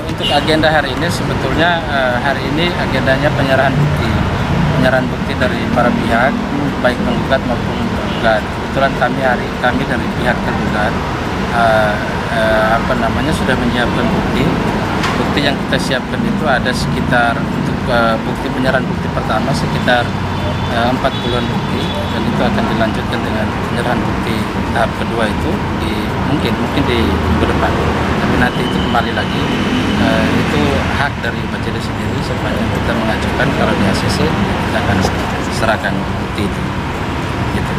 Untuk agenda hari ini sebetulnya hari ini agendanya penyerahan bukti dari para pihak baik penggugat maupun tergugat. Kebetulan kami dari pihak tergugat sudah menyiapkan bukti yang kita siapkan itu ada sekitar untuk bukti penyerahan bukti pertama sekitar 40-an bukti, dan itu akan dilanjutkan dengan penyerahan bukti tahap kedua itu mungkin di minggu depan. Tapi nanti itu kembali lagi itu hak dari majelis sendiri sepanjang kita mengajukan. Kalau di ACC kita akan serahkan bukti itu. Gitu.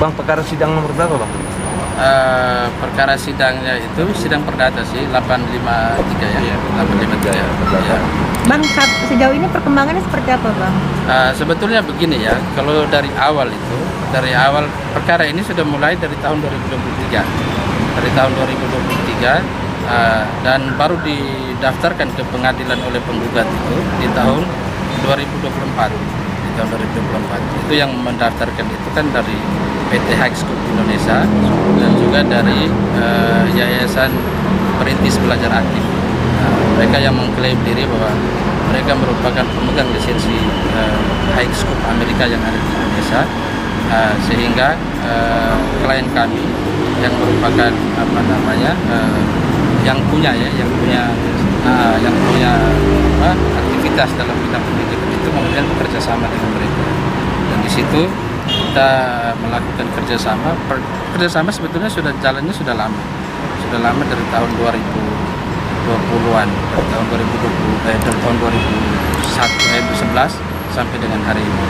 Bang, perkara sidang nomor berapa, Bang? Perkara sidangnya itu sidang perdata sih 853 ya. 853 ya. Bang, sejauh ini perkembangannya seperti apa, Bang? Sebetulnya begini ya, kalau dari awal perkara ini sudah mulai dari tahun 2023. Dari tahun 2023 dan baru didaftarkan ke pengadilan oleh penggugat itu di tahun 2024. Di tahun 2024. Itu yang mendaftarkan itu kan dari PT High-Scoop Indonesia dan juga dari Yayasan Perintis Belajar Aktif. Mereka yang mengklaim diri bahwa mereka merupakan pemegang lisensi High-Scoop Amerika yang ada di Indonesia, sehingga klien kami yang merupakan yang punya aktivitas dalam bidang pendidikan itu kemudian bekerja sama dengan mereka, dan di situ kita melakukan kerjasama sebetulnya jalannya sudah lama dari tahun 2020-an, dari tahun 2011 sampai dengan hari ini.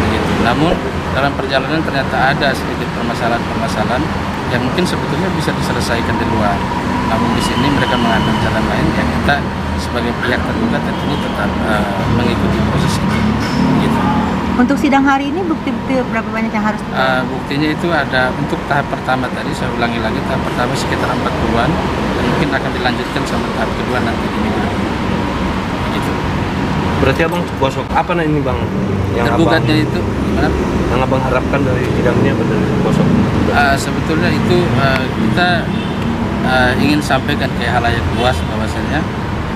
Begitu. Namun dalam perjalanan ternyata ada sedikit permasalahan yang mungkin sebetulnya bisa diselesaikan di luar. Namun di sini mereka mengambil jalan lain yang kita sebagai pihak tergugat tentunya tetap mengikuti proses itu. Begitu. Untuk sidang hari ini bukti-bukti berapa banyak yang harus buktinya itu ada untuk tahap pertama tadi, saya ulangi lagi, tahap pertama sekitar 40-an dan mungkin akan dilanjutkan sampai tahap kedua nanti di minggu depan. Begitu. Berarti Abang kuasa apa ini, Bang? Yang tergugatnya itu gimana? Yang Abang harapkan dari sidangnya apa dari kuasa? Sebetulnya itu kita ingin sampaikan ke halayak luas bahwasanya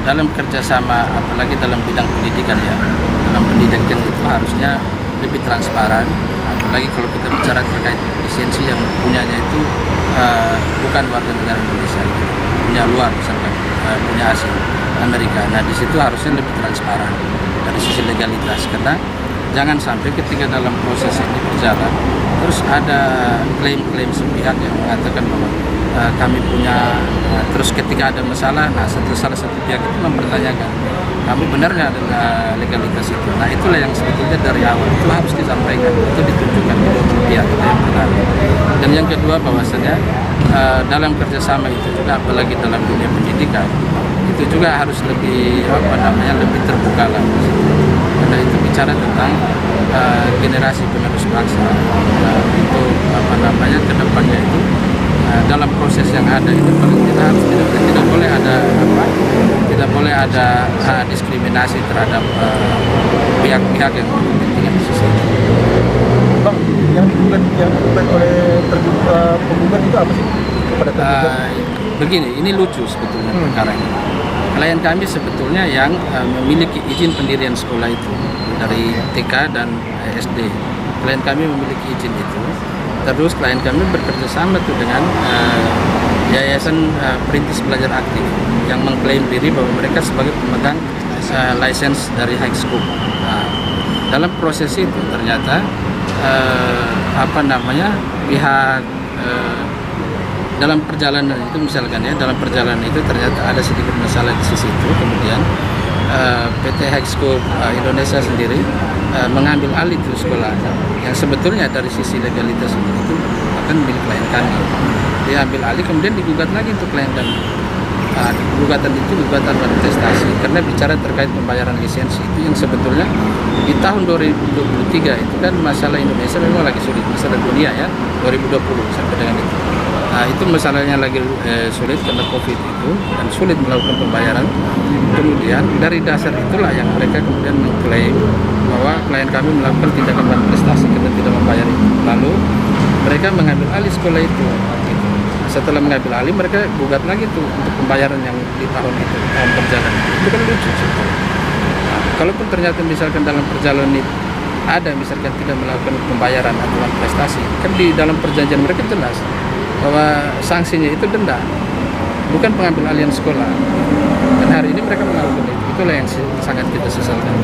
dalam kerjasama, apalagi dalam bidang pendidikan ya, dalam pendidikan itu harusnya lebih transparan, apalagi kalau kita bicara terkait lisensi yang punyanya itu bukan warga negara Indonesia, punya luar misalkan, punya asing Amerika. Nah di situ harusnya lebih transparan dari sisi legalitas, karena jangan sampai ketika dalam proses ini berjalan terus ada klaim-klaim sepihak yang mengatakan bahwa kami punya, terus ketika ada masalah, salah satu pihak itu mempertanyakan kami benarnya ada legalitas itu. Nah itulah yang sebetulnya dari awal itu harus disampaikan, itu ditunjukkan kedua pihak itu yang pertama. Dan yang kedua bahwasanya dalam kerjasama itu juga, apalagi dalam dunia pendidikan, itu juga harus lebih lebih terbuka lah. Karena itu bicara tentang generasi penerus bangsa, itu kedepannya itu dalam proses yang ada itu paling tidak boleh ada diskriminasi terhadap pihak-pihak yang berkepentingan di sisi itu. Bang, yang digugat oleh penggugat itu apa sih kepada tergugat? Begini, ini lucu sebetulnya perkara ini. Klien kami sebetulnya yang memiliki izin pendirian sekolah itu dari TK dan SD. Klien kami memiliki izin itu. Terus klien kami bekerja sama tuh dengan Yayasan Perintis Belajar Aktif yang mengklaim diri bahwa mereka sebagai pemegang lisensi dari High-Scoop. Dalam proses itu ternyata pihak dalam perjalanan itu misalkan ya, dalam perjalanan itu ternyata ada sedikit masalah di sisi itu, kemudian PT High-Scoop Indonesia sendiri mengambil alih itu sekolah yang sebetulnya dari sisi legalitas itu akan milik klien kami. Dia ambil alih kemudian digugat lagi untuk klien kami. Gugatan itu gugatan prestasi karena bicara terkait pembayaran lisensi itu yang sebetulnya di tahun 2023 itu kan masalah Indonesia memang lagi sulit, masalah dunia ya, 2020 sampai dengan itu. Itu masalahnya lagi sulit karena COVID itu dan sulit melakukan pembayaran. Kemudian dari dasar itulah yang mereka kemudian mengklaim bahwa klien kami melakukan tindakan prestasi karena tidak membayar itu. Lalu mereka mengambil alih sekolah itu. Gitu. setelah mengambil alih mereka gugat lagi tuh untuk pembayaran yang di tahun itu, tahun perjalanan. Itu kan lucu sebetulnya. Nah, kalaupun ternyata misalkan dalam perjalanan itu ada misalkan tidak melakukan pembayaran aturan prestasi, kan di dalam perjanjian mereka jelas bahwa sanksinya itu denda, bukan pengambil alihan sekolah. Dan hari ini mereka melakukan itu, itulah yang sangat kita sesalkan.